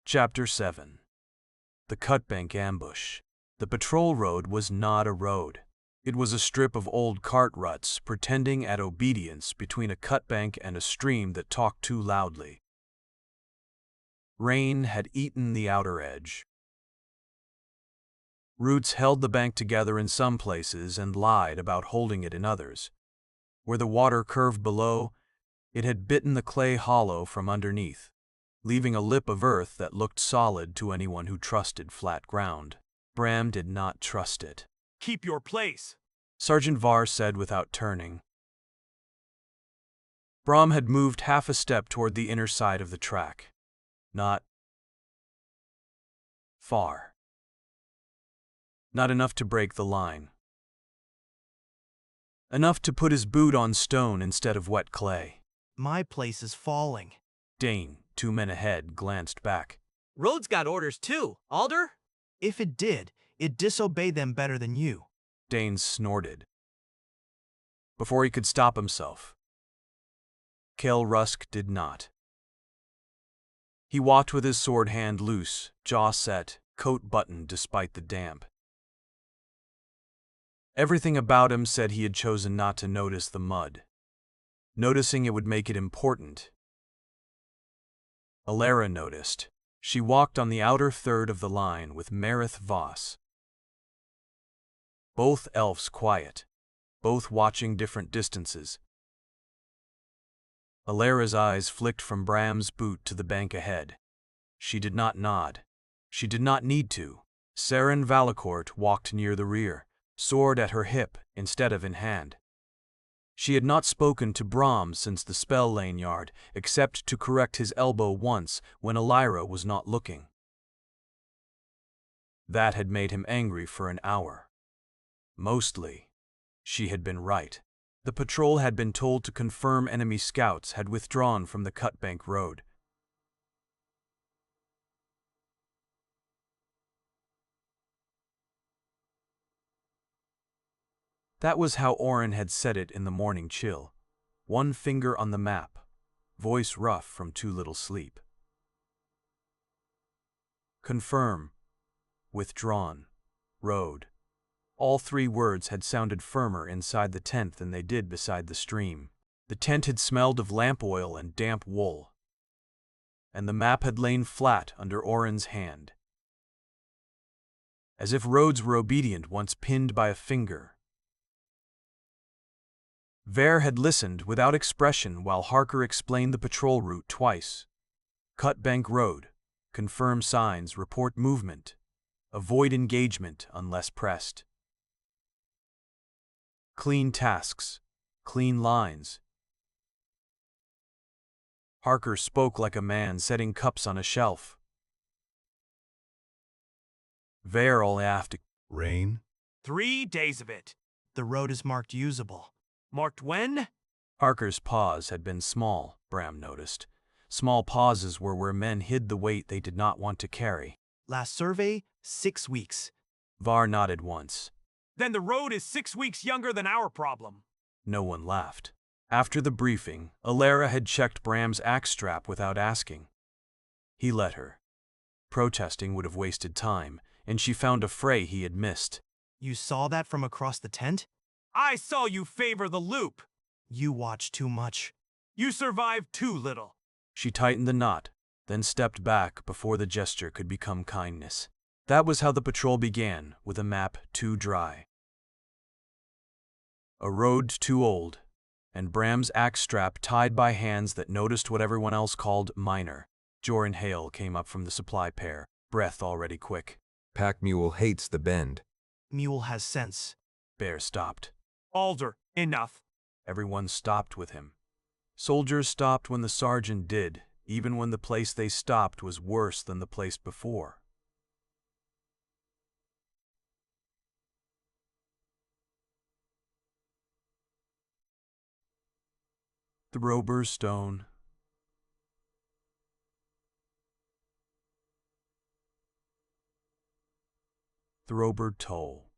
Chapter 7. The Cutbank Ambush. The patrol road was not a road. It was a strip of old cart ruts pretending at obedience between a cutbank and a stream that talked too loudly. Rain had eaten the outer edge. Roots held the bank together in some places and lied about holding it in others. Where the water curved below, it had bitten the clay hollow from underneath, leaving a lip of earth that looked solid to anyone who trusted flat ground. Bram did not trust it. "Keep your place," Sergeant Var said without turning. Bram had moved half a step toward the inner side of the track. Not far. Not enough to break the line. Enough to put his boot on stone instead of wet clay. "My place is falling." Dane, 2 men ahead, glanced back. "Road's got orders too, Alder." "If it did, it disobeyed them better than you." Dane snorted. Before he could stop himself, Kel Rusk did not. He walked with his sword hand loose, jaw set, coat buttoned despite the damp. Everything about him said he had chosen not to notice the mud. Noticing it would make it important. Alara noticed. She walked on the outer third of the line with Marith Voss. Both elves quiet, both watching different distances. Alara's eyes flicked from Bram's boot to the bank ahead. She did not nod. She did not need to. Saren Valacourt walked near the rear, sword at her hip instead of in hand. She had not spoken to Bram since the spell lanyard, except to correct his elbow once when Alara was not looking. That had made him angry for an hour. Mostly, she had been right. The patrol had been told to confirm enemy scouts had withdrawn from the Cutbank Road. That was how Orin had said it in the morning chill. One finger on the map, voice rough from too little sleep. Confirm, withdrawn, road. All 3 words had sounded firmer inside the tent than they did beside the stream. The tent had smelled of lamp oil and damp wool, and the map had lain flat under Orin's hand. As if roads were obedient once pinned by a finger. Vare had listened without expression while Harker explained the patrol route twice. Cutbank Road, confirm signs, report movement, avoid engagement unless pressed. Clean tasks, clean lines. Harker spoke like a man setting cups on a shelf. Vare only after Rain? 3 days of it. "The road is marked usable." Marked when? Harker's pause had been small, Bram noticed. Small pauses were where men hid the weight they did not want to carry. "Last survey, 6 weeks." Var nodded once. Then the road is 6 weeks younger than our problem. No one laughed. After the briefing, Alara had checked Bram's axe strap without asking. He let her. Protesting would have wasted time, and she found a fray he had missed. "You saw that from across the tent?" I saw you favor the loop. "You watch too much." You survived too little. She tightened the knot, then stepped back before the gesture could become kindness. That was how the patrol began, with a map too dry. A road too old, and Bram's axe strap tied by hands that noticed what everyone else called minor. Joran Hale came up from the supply pair, breath already quick. Pack mule hates the bend. "Mule has sense." Bear stopped. Alder, enough. Everyone stopped with him. Soldiers stopped when the sergeant did, even when the place they stopped was worse than the place before. Throber Stone. Throber Toll.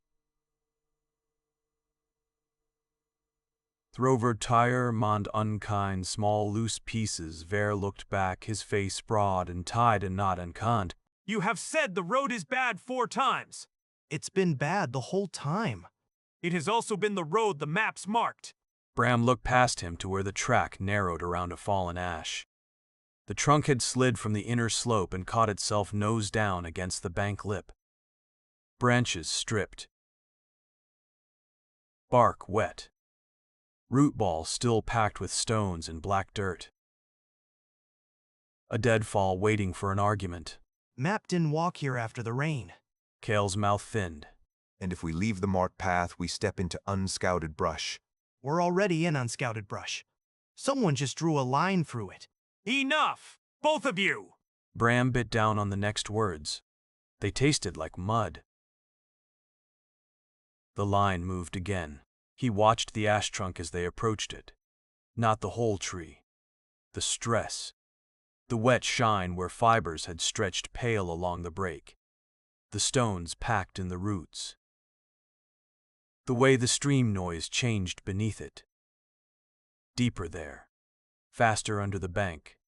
Throver tire mond unkind small loose pieces Ver looked back, his face broad and tied and not unknd. You have said the road is bad 4 times. It's been bad the whole time. It has also been the road the maps marked. Bram looked past him to where the track narrowed around a fallen ash. The trunk had slid from the inner slope and caught itself nose down against the bank lip. Branches stripped. Bark wet. Root ball still packed with stones and black dirt. A deadfall waiting for an argument. Map didn't walk here after the rain. Kale's mouth thinned. And if we leave the marked path, we step into unscouted brush. We're already in unscouted brush. Someone just drew a line through it. Enough! Both of you! Bram bit down on the next words. They tasted like mud. The line moved again. He watched the ash trunk as they approached it. Not the whole tree. The stress. The wet shine where fibers had stretched pale along the break. The stones packed in the roots. The way the stream noise changed beneath it. Deeper there. Faster under the bank.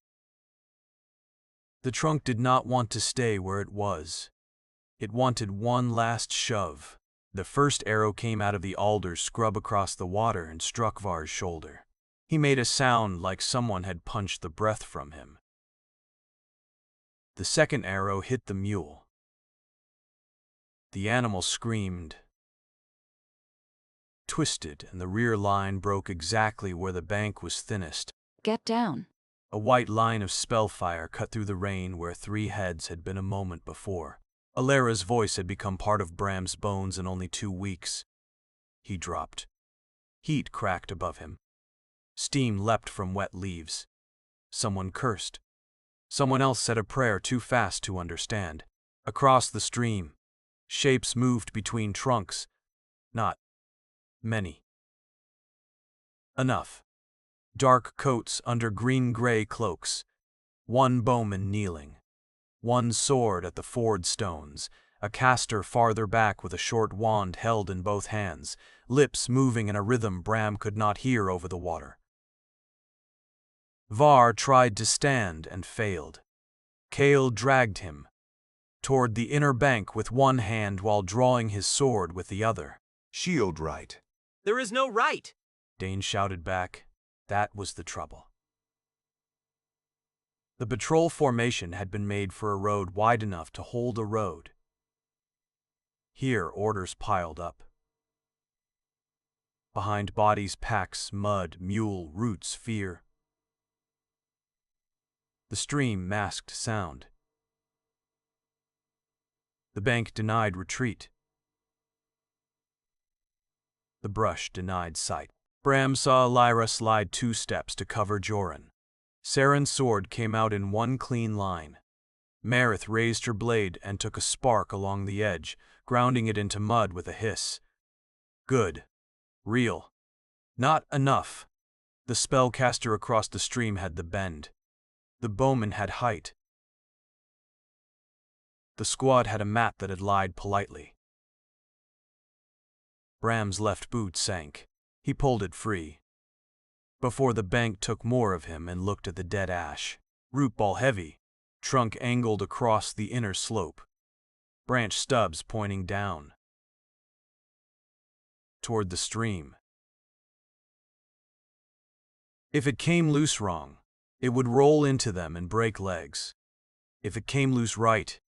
The trunk did not want to stay where it was. It wanted one last shove. The first arrow came out of the alder scrub across the water and struck Var's shoulder. He made a sound like someone had punched the breath from him. The second arrow hit the mule. The animal screamed, twisted, and the rear line broke exactly where the bank was thinnest. Get down. A white line of spellfire cut through the rain where 3 heads had been a moment before. Alara's voice had become part of Bram's bones in only 2 weeks. He dropped. Heat cracked above him. Steam leapt from wet leaves. Someone cursed. Someone else said a prayer too fast to understand. Across the stream, shapes moved between trunks. Not many. Enough. Dark coats under green-gray cloaks. One bowman kneeling. One sword at the ford stones, a caster farther back with a short wand held in both hands, lips moving in a rhythm Bram could not hear over the water. Var tried to stand and failed. Kale dragged him toward the inner bank with one hand while drawing his sword with the other. Shield right. There is no right! Dane shouted back. That was the trouble. The patrol formation had been made for a road wide enough to hold a road. Here, orders piled up. Behind bodies, packs, mud, mule, roots, fear. The stream masked sound. The bank denied retreat. The brush denied sight. Bram saw Lyra slide 2 steps to cover Joran. Saren's sword came out in one clean line. Marith raised her blade and took a spark along the edge, grounding it into mud with a hiss. Good. Real. Not enough. The spellcaster across the stream had the bend. The bowman had height. The squad had a mat that had lied politely. Bram's left boot sank. He pulled it free. Before the bank took more of him and looked at the dead ash. Root ball heavy. Trunk angled across the inner slope. Branch stubs pointing down. Toward the stream. If it came loose wrong, it would roll into them and break legs. If it came loose right,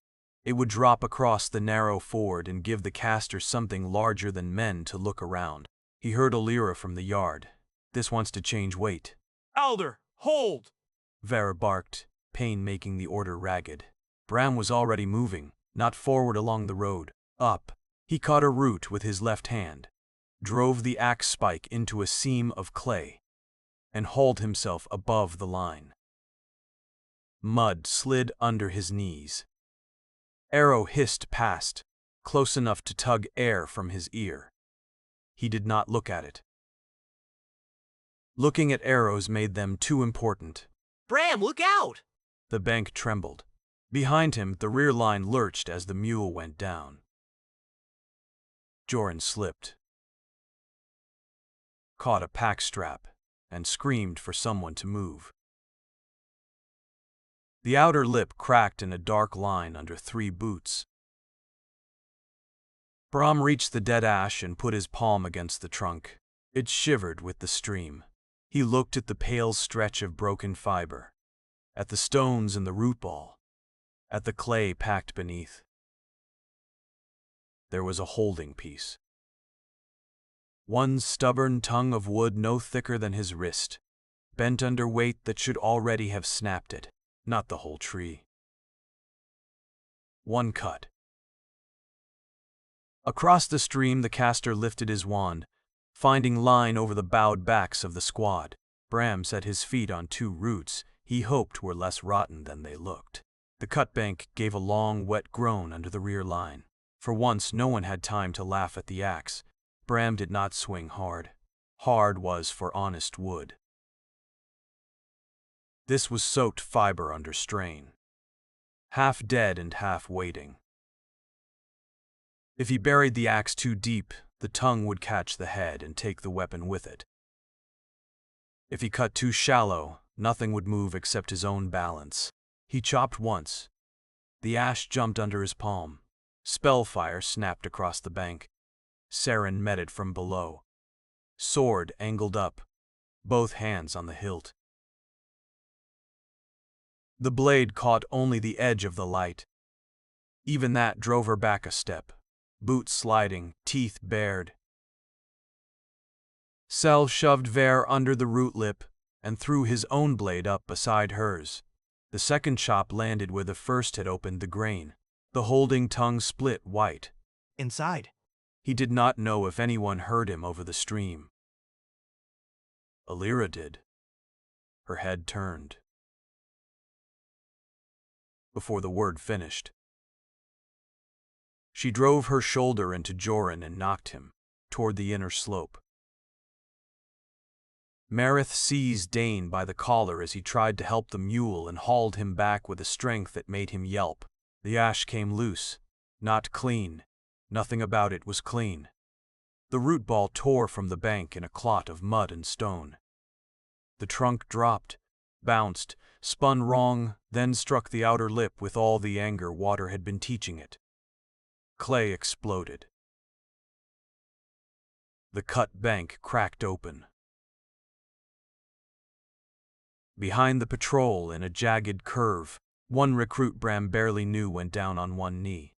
it would drop across the narrow ford and give the caster something larger than men to look around. He heard Alira from the yard. This wants to change weight. Alder, hold! Vera barked, pain making the order ragged. Bram was already moving, not forward along the road, up. He caught a root with his left hand, drove the axe spike into a seam of clay, and hauled himself above the line. Mud slid under his knees. Arrow hissed past, close enough to tug air from his ear. He did not look at it. Looking at arrows made them too important. Bram, look out! The bank trembled. Behind him, the rear line lurched as the mule went down. Joran slipped. caught a pack strap, and screamed for someone to move. The outer lip cracked in a dark line under 3 boots. Bram reached the dead ash and put his palm against the trunk. It shivered with the stream. He looked at the pale stretch of broken fiber, at the stones in the root ball, at the clay packed beneath. There was a holding piece. One stubborn tongue of wood no thicker than his wrist, bent under weight that should already have snapped it, not the whole tree. One cut. Across the stream the caster lifted his wand, finding line over the bowed backs of the squad. Bram set his feet on 2 roots he hoped were less rotten than they looked. The cutbank gave a long, wet groan under the rear line. For once no one had time to laugh at the axe. Bram did not swing hard. Hard was for honest wood. This was soaked fiber under strain, half dead and half waiting. If he buried the axe too deep, the tongue would catch the head and take the weapon with it. If he cut too shallow, nothing would move except his own balance. He chopped once. The ash jumped under his palm. Spellfire snapped across the bank. Saren met it from below. Sword angled up, both hands on the hilt. The blade caught only the edge of the light. Even that drove her back a step, boots sliding, teeth bared. Sel shoved Ver under the root lip and threw his own blade up beside hers. The second chop landed where the first had opened the grain. The holding tongue split white. Inside. He did not know if anyone heard him over the stream. Alira did. Her head turned. Before the word finished, she drove her shoulder into Joran and knocked him toward the inner slope. Marith seized Dane by the collar as he tried to help the mule and hauled him back with a strength that made him yelp. The ash came loose, not clean. Nothing about it was clean. The root ball tore from the bank in a clot of mud and stone. The trunk dropped, bounced, spun wrong, then struck the outer lip with all the anger water had been teaching it. Clay exploded. The cut bank cracked open. Behind the patrol, in a jagged curve, one recruit Bram barely knew went down on one knee.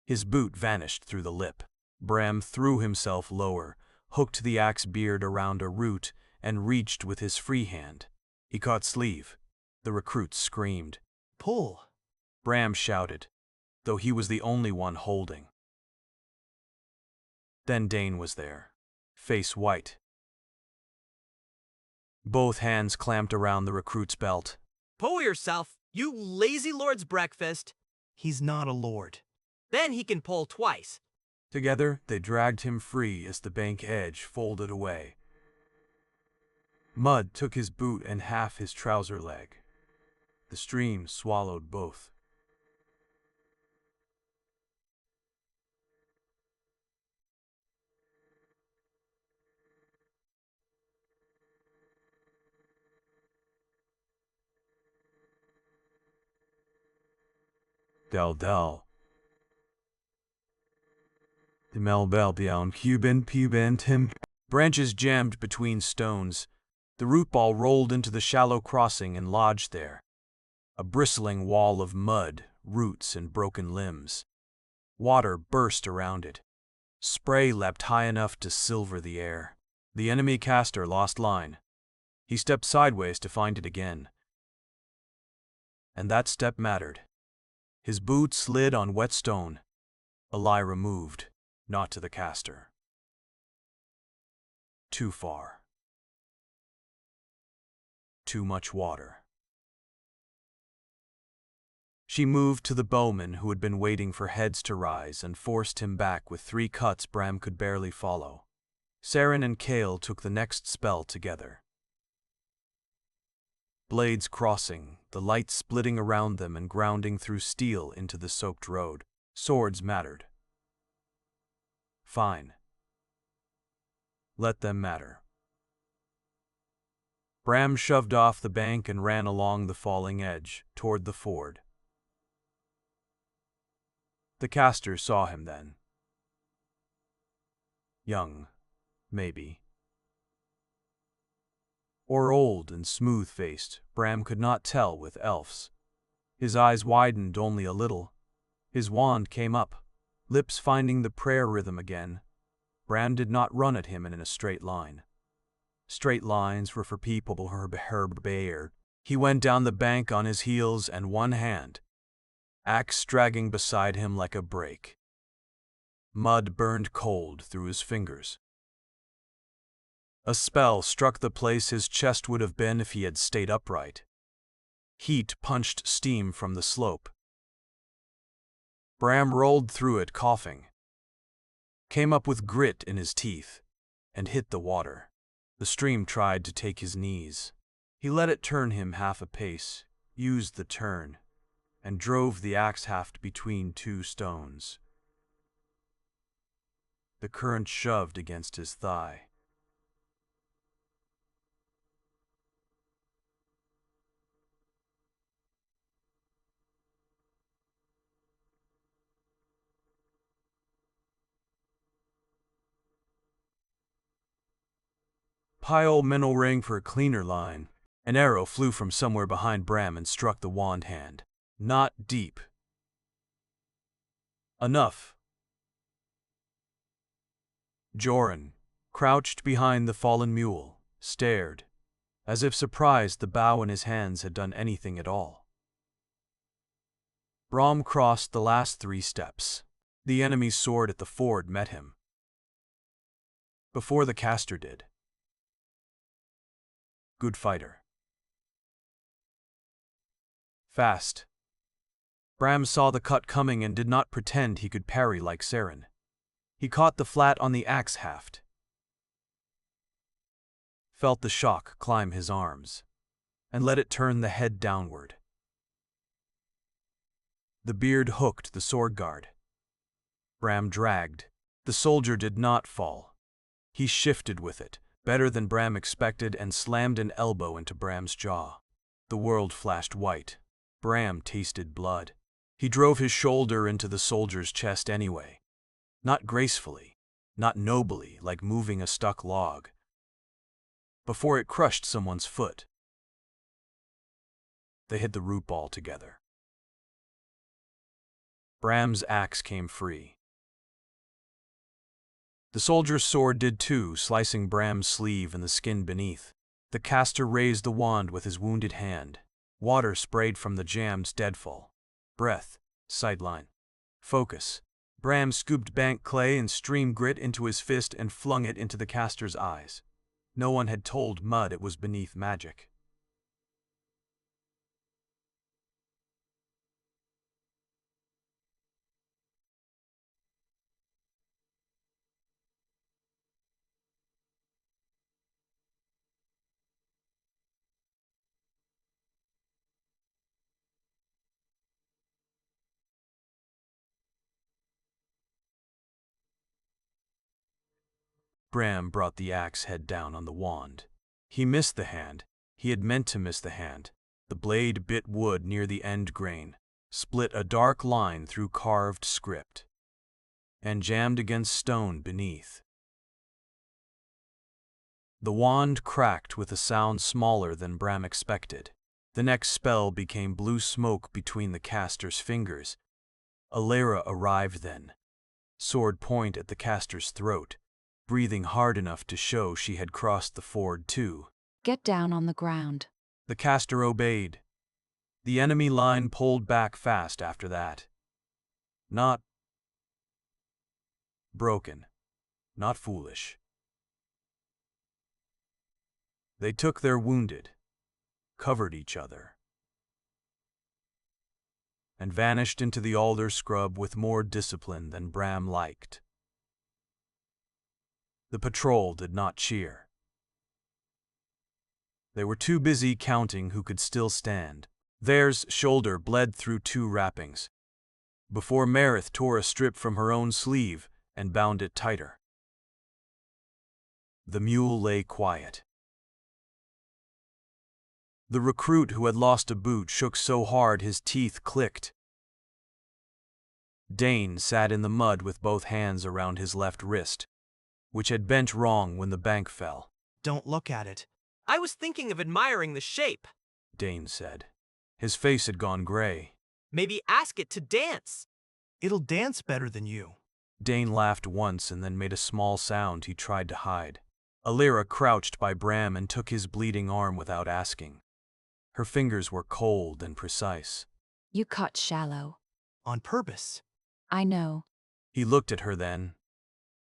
His boot vanished through the lip. Bram threw himself lower, hooked the axe beard around a root, and reached with his free hand. He caught sleeve. The recruit screamed. Pull. Bram shouted, though he was the only one holding. Then Dane was there, face white. Both hands clamped around the recruit's belt. Pull yourself, you lazy lord's breakfast. He's not a lord. Then he can pull twice. Together, they dragged him free as the bank edge folded away. Mud took his boot and half his trouser leg. The stream swallowed both. Del. Melbelbion Cuban Tim. Branches jammed between stones. The root ball rolled into the shallow crossing and lodged there. A bristling wall of mud, roots, and broken limbs. Water burst around it. Spray leapt high enough to silver the air. The enemy caster lost line. He stepped sideways to find it again. And that step mattered. His boot slid on wet stone. A lie removed, not to the caster. Too far. Too much water. She moved to the bowman who had been waiting for heads to rise and forced him back with 3 cuts Bram could barely follow. Saren and Kale took the next spell together. Blades crossing, the light splitting around them and grounding through steel into the soaked road. Swords mattered. Fine. Let them matter. Bram shoved off the bank and ran along the falling edge, toward the ford. The caster saw him then. Young, maybe. Or old and smooth-faced, Bram could not tell with elves. His eyes widened only a little. His wand came up, lips finding the prayer rhythm again. Bram did not run at him in a straight line. Straight lines were for people who bear. He went down the bank on his heels and one hand, axe dragging beside him like a brake. Mud burned cold through his fingers. A spell struck the place his chest would have been if he had stayed upright. Heat punched steam from the slope. Bram rolled through it coughing, came up with grit in his teeth, and hit the water. The stream tried to take his knees. He let it turn him half a pace, used the turn, and drove the axe haft between two stones. The current shoved against his thigh. Pile Minnow rang for a cleaner line. An arrow flew from somewhere behind Bram and struck the wand hand. Not deep. Enough. Joran, crouched behind the fallen mule, stared, as if surprised the bow in his hands had done anything at all. Bram crossed the last 3 steps. The enemy's sword at the ford met him. Before the caster did. Good fighter. Fast. Bram saw the cut coming and did not pretend he could parry like Saren. He caught the flat on the axe haft. Felt the shock climb his arms, and let it turn the head downward. The beard hooked the sword guard. Bram dragged. The soldier did not fall. He shifted with it, better than Bram expected, and slammed an elbow into Bram's jaw. The world flashed white. Bram tasted blood. He drove his shoulder into the soldier's chest anyway. Not gracefully, not nobly like moving a stuck log. Before it crushed someone's foot. They hit the root ball together. Bram's axe came free. The soldier's sword did too, slicing Bram's sleeve and the skin beneath. The caster raised the wand with his wounded hand. Water sprayed from the jammed deadfall. Breath, sideline, focus. Bram scooped bank clay and stream grit into his fist and flung it into the caster's eyes. No one had told Mud it was beneath magic. Bram brought the axe head down on the wand. He missed the hand. He had meant to miss the hand. The blade bit wood near the end grain, split a dark line through carved script, and jammed against stone beneath. The wand cracked with a sound smaller than Bram expected. The next spell became blue smoke between the caster's fingers. Alara arrived then, sword point at the caster's throat, breathing hard enough to show she had crossed the ford too. Get down on the ground. The caster obeyed. The enemy line pulled back fast after that. Not broken, not foolish. They took their wounded, covered each other, and vanished into the alder scrub with more discipline than Bram liked. The patrol did not cheer. They were too busy counting who could still stand. Theirs shoulder bled through 2 wrappings, before Marith tore a strip from her own sleeve and bound it tighter. The mule lay quiet. The recruit who had lost a boot shook so hard his teeth clicked. Dane sat in the mud with both hands around his left wrist, which had bent wrong when the bank fell. Don't look at it. I was thinking of admiring the shape. Dane said. His face had gone gray. Maybe ask it to dance. It'll dance better than you. Dane laughed once and then made a small sound he tried to hide. Alira crouched by Bram and took his bleeding arm without asking. Her fingers were cold and precise. You cut shallow. On purpose. I know. He looked at her then.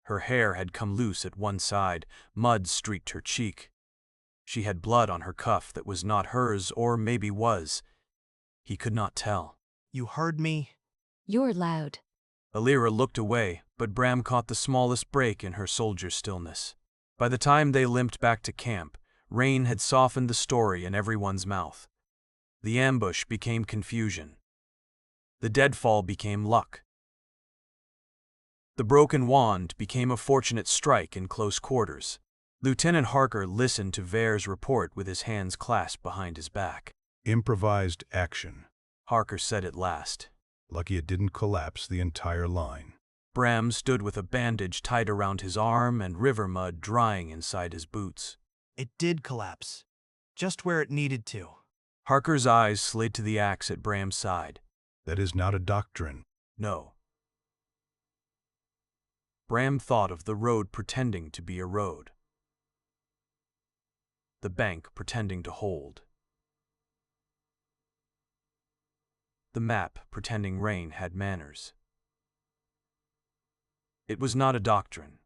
Her hair had come loose at one side, mud streaked her cheek. She had blood on her cuff that was not hers, or maybe was. He could not tell. You heard me? You're loud. Alira looked away, but Bram caught the smallest break in her soldier stillness. By the time they limped back to camp, rain had softened the story in everyone's mouth. The ambush became confusion. The deadfall became luck. The broken wand became a fortunate strike in close quarters. Lieutenant Harker listened to Vare's report with his hands clasped behind his back. Improvised action. Harker said at last. Lucky it didn't collapse the entire line. Bram stood with a bandage tied around his arm and river mud drying inside his boots. It did collapse. Just where it needed to. Harker's eyes slid to the axe at Bram's side. That is not a doctrine. No. Bram thought of the road pretending to be a road. The bank pretending to hold. The map pretending rain had manners. It was not a doctrine.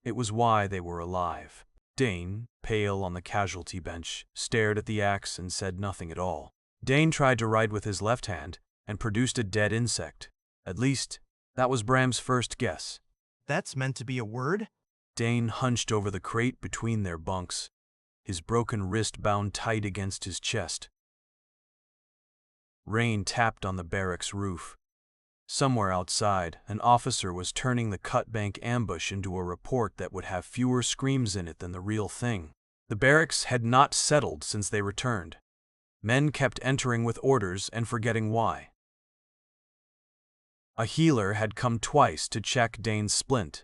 It was why they were alive. Dane, pale on the casualty bench, stared at the axe and said nothing at all. Dane tried to write with his left hand and produced a dead insect. At least, that was Bram's first guess. That's meant to be a word? Dane hunched over the crate between their bunks, his broken wrist bound tight against his chest. Rain tapped on the barracks roof. Somewhere outside, an officer was turning the Cutbank ambush into a report that would have fewer screams in it than the real thing. The barracks had not settled since they returned. Men kept entering with orders and forgetting why. A healer had come twice to check Dane's splint.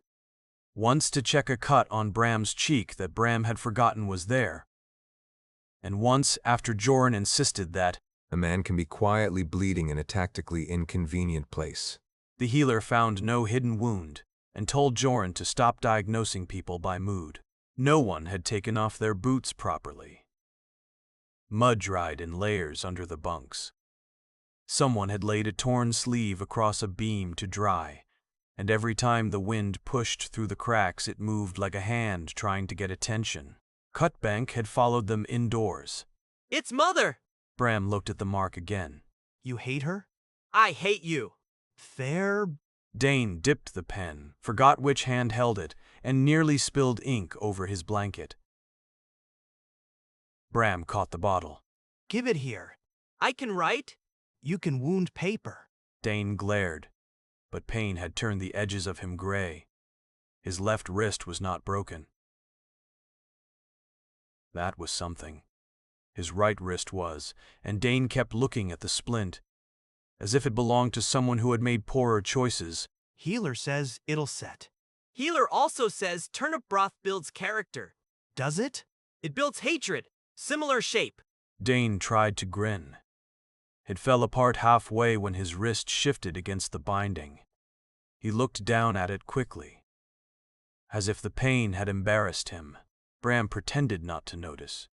Once to check a cut on Bram's cheek that Bram had forgotten was there. And once after Joran insisted that A man can be quietly bleeding in a tactically inconvenient place. the healer found no hidden wound and told Joran to stop diagnosing people by mood. No one had taken off their boots properly. Mud dried in layers under the bunks. Someone had laid a torn sleeve across a beam to dry, and every time the wind pushed through the cracks it moved like a hand trying to get attention. Cutbank had followed them indoors. It's Mother! Bram looked at the mark again. You hate her? I hate you. Fair. Dane dipped the pen, forgot which hand held it, and nearly spilled ink over his blanket. Bram caught the bottle. Give it here. I can write? You can wound paper. Dane glared, but pain had turned the edges of him gray. His left wrist was not broken. That was something. His right wrist was, and Dane kept looking at the splint, as if it belonged to someone who had made poorer choices. Healer says it'll set. Healer also says turnip broth builds character. Does it? It builds hatred. Similar shape. Dane tried to grin. It fell apart halfway when his wrist shifted against the binding. He looked down at it quickly, as if the pain had embarrassed him. Bram pretended not to notice.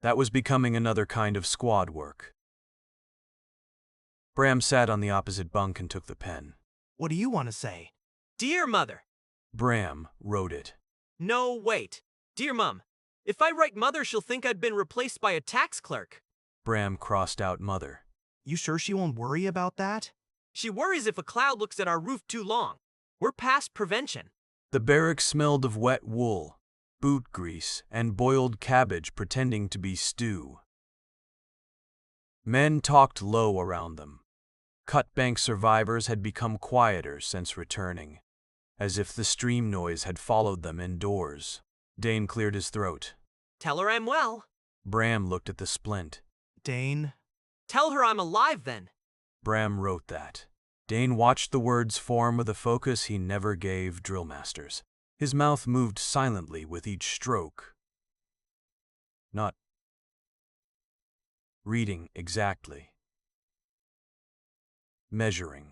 That was becoming another kind of squad work. Bram sat on the opposite bunk and took the pen. What do you want to say? Dear Mother. Bram wrote it. No, wait. Dear Mum. If I write Mother, she'll think I'd been replaced by a tax clerk. Bram crossed out Mother. You sure she won't worry about that? She worries if a cloud looks at our roof too long. We're past prevention. The barracks smelled of wet wool, boot grease, and boiled cabbage pretending to be stew. Men talked low around them. Cutbank survivors had become quieter since returning, as if the stream noise had followed them indoors. Dane cleared his throat. Tell her I'm well. Bram looked at the splint. Dane, Tell her I'm alive then. Bram wrote that. Dane watched the words form with a focus he never gave drill masters. His mouth moved silently with each stroke. Not reading exactly. Measuring.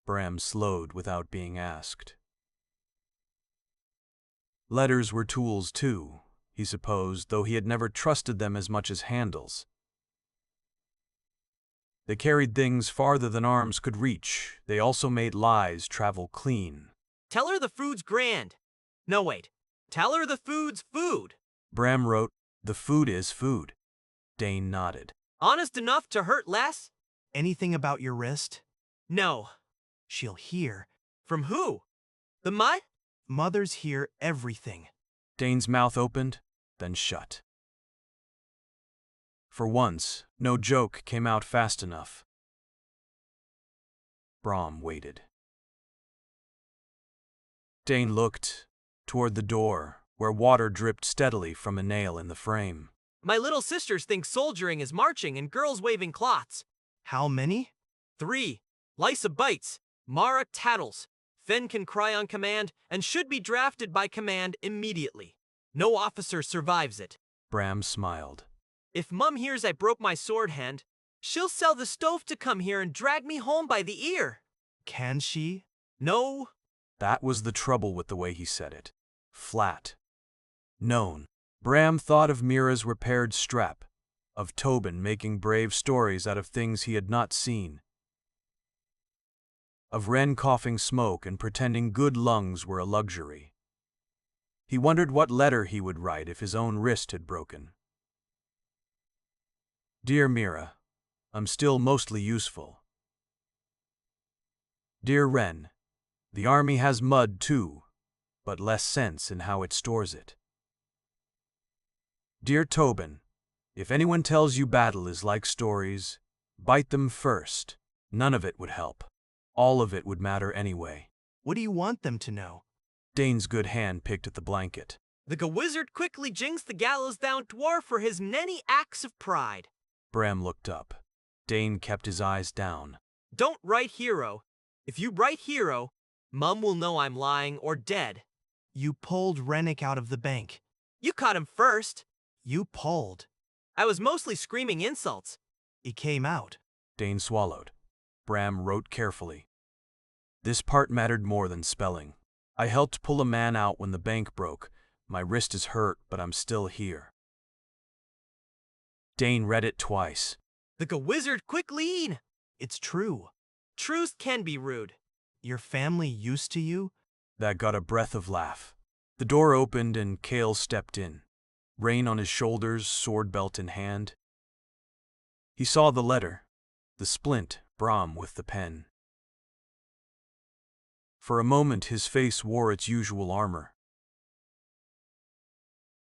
Bram slowed without being asked. Letters were tools too, he supposed, though he had never trusted them as much as handles. They carried things farther than arms could reach. They also made lies travel clean. Tell her the food's grand. No, wait. Tell her the food's food. Bram wrote, "The food is food." Dane nodded. Honest enough to hurt less? anything about your wrist? No. She'll hear. From who? The mud? Mothers hear everything. Dane's mouth opened, then shut. For once, no joke came out fast enough. Bram waited. Dane looked toward the door, where water dripped steadily from a nail in the frame. My little sisters think soldiering is marching and girls waving cloths. How many? 3. Lysa bites. Mara tattles. Fen can cry on command and should be drafted by command immediately. No officer survives it. Bram smiled. If Mum hears I broke my sword hand, she'll sell the stove to come here and drag me home by the ear. Can she? No. That was the trouble with the way he said it. Flat. Known. Bram thought of Mira's repaired strap, of Tobin making brave stories out of things he had not seen, of Wren coughing smoke and pretending good lungs were a luxury. He wondered what letter he would write if his own wrist had broken. Dear Mira, I'm still mostly useful. Dear Wren, the army has mud too, but less sense in how it stores it. Dear Tobin, if anyone tells you battle is like stories, bite them first. None of it would help. All of it would matter anyway. What do you want them to know? Dane's good hand picked at the blanket. The wizard quickly jinks the gallows down dwarf for his many acts of pride. Bram looked up. Dane kept his eyes down. Don't write hero. If you write hero, Mum will know I'm lying or dead. You pulled Rennick out of the bank. You caught him first. You pulled. I was mostly screaming insults. It came out. Dane swallowed. Bram wrote carefully. This part mattered more than spelling. I helped pull a man out when the bank broke. My wrist is hurt, but I'm still here. Dane read it twice. The wizard quick lean. It's true. Truth can be rude. Your family used to you? That got a breath of laugh. The door opened and Cale stepped in. Rein on his shoulders, sword belt in hand. He saw the letter, the splint, Bram with the pen. For a moment his face wore its usual armor.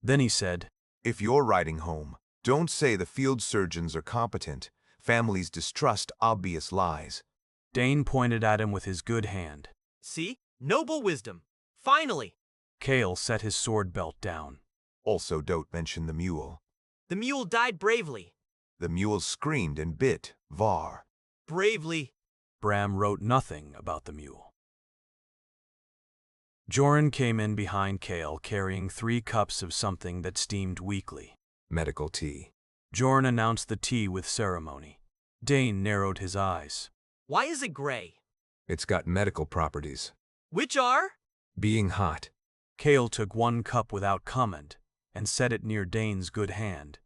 Then he said, If you're riding home, don't say the field surgeons are competent. Families distrust obvious lies. Dane pointed at him with his good hand. See? Noble wisdom. Finally. Cale set his sword belt down. Also don't mention the mule. The mule died bravely. The mule screamed and bit, Var. Bravely. Bram wrote nothing about the mule. Joran came in behind Cale carrying 3 cups of something that steamed weakly. Medical tea. Joran announced the tea with ceremony. Dane narrowed his eyes. Why is it gray? It's got medical properties. Which are? Being hot. Cale took 1 cup without comment and set it near Dane's good hand.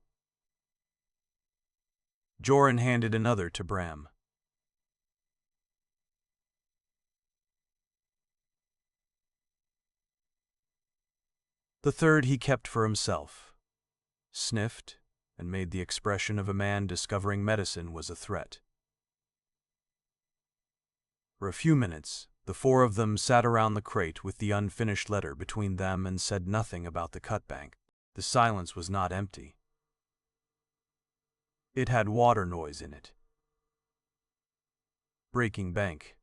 Joran handed another to Bram. The third he kept for himself, sniffed, and made the expression of a man discovering medicine was a threat. For a few minutes, the 4 of them sat around the crate with the unfinished letter between them and said nothing about the Cutbank. The silence was not empty. It had water noise in it. Breaking bank.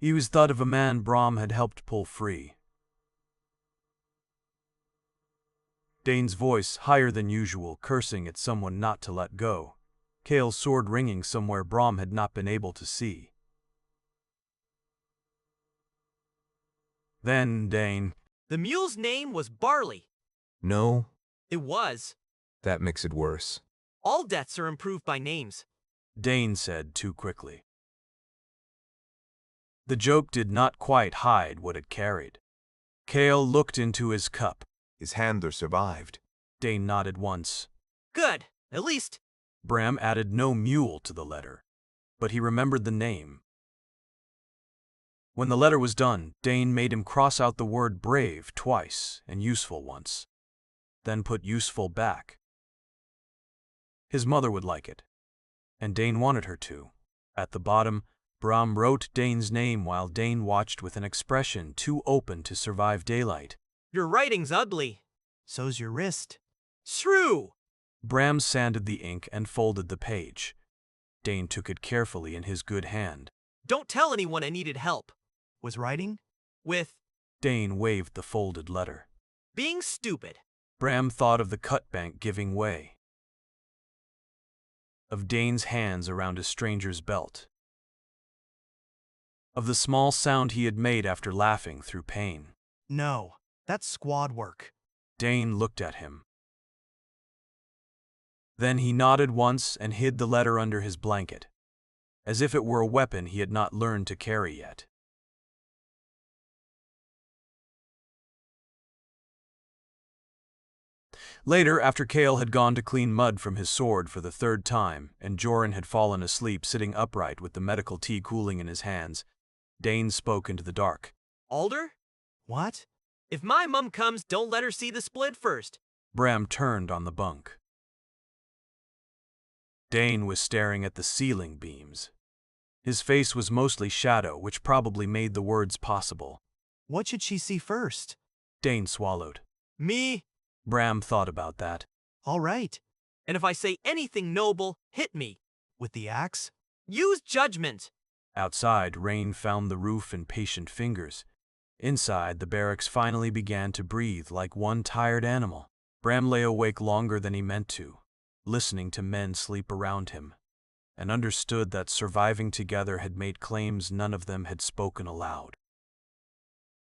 He was thought of a man Brom had helped pull free. Dane's voice, higher than usual, cursing at someone not to let go. Cale's sword ringing somewhere Brom had not been able to see. Then Dane. The mule's name was Barley. No, It was. that makes it worse. All deaths are improved by names. Dane said too quickly. The joke did not quite hide what it carried. Cale looked into his cup. His handler survived. Dane nodded once. Good. At least. Bram added no mule to the letter, but he remembered the name. When the letter was done, Dane made him cross out the word brave twice and useful once, then put useful back. His mother would like it, and Dane wanted her to. At the bottom, Bram wrote Dane's name while Dane watched with an expression too open to survive daylight. Your writing's ugly. So's your wrist. Shrew! Bram sanded the ink and folded the page. Dane took it carefully in his good hand. Don't tell anyone I needed help. Was writing? With Dane waved the folded letter. being stupid. Bram thought of the Cutbank giving way, of Dane's hands around a stranger's belt, of the small sound he had made after laughing through pain. No, that's squad work. Dane looked at him. Then he nodded once and hid the letter under his blanket, as if it were a weapon he had not learned to carry yet. Later, after Cale had gone to clean mud from his sword for the third time, and Joran had fallen asleep sitting upright with the medical tea cooling in his hands, Dane spoke into the dark. Alder? What? If my mum comes, don't let her see the split first. Bram turned on the bunk. Dane was staring at the ceiling beams. His face was mostly shadow, which probably made the words possible. What should she see first? Dane swallowed. Me? Bram thought about that. All right. And if I say anything noble, hit me. With the axe? Use judgment. Outside, rain found the roof in patient fingers. Inside, the barracks finally began to breathe like one tired animal. Bram lay awake longer than he meant to, listening to men sleep around him, and understood that surviving together had made claims none of them had spoken aloud.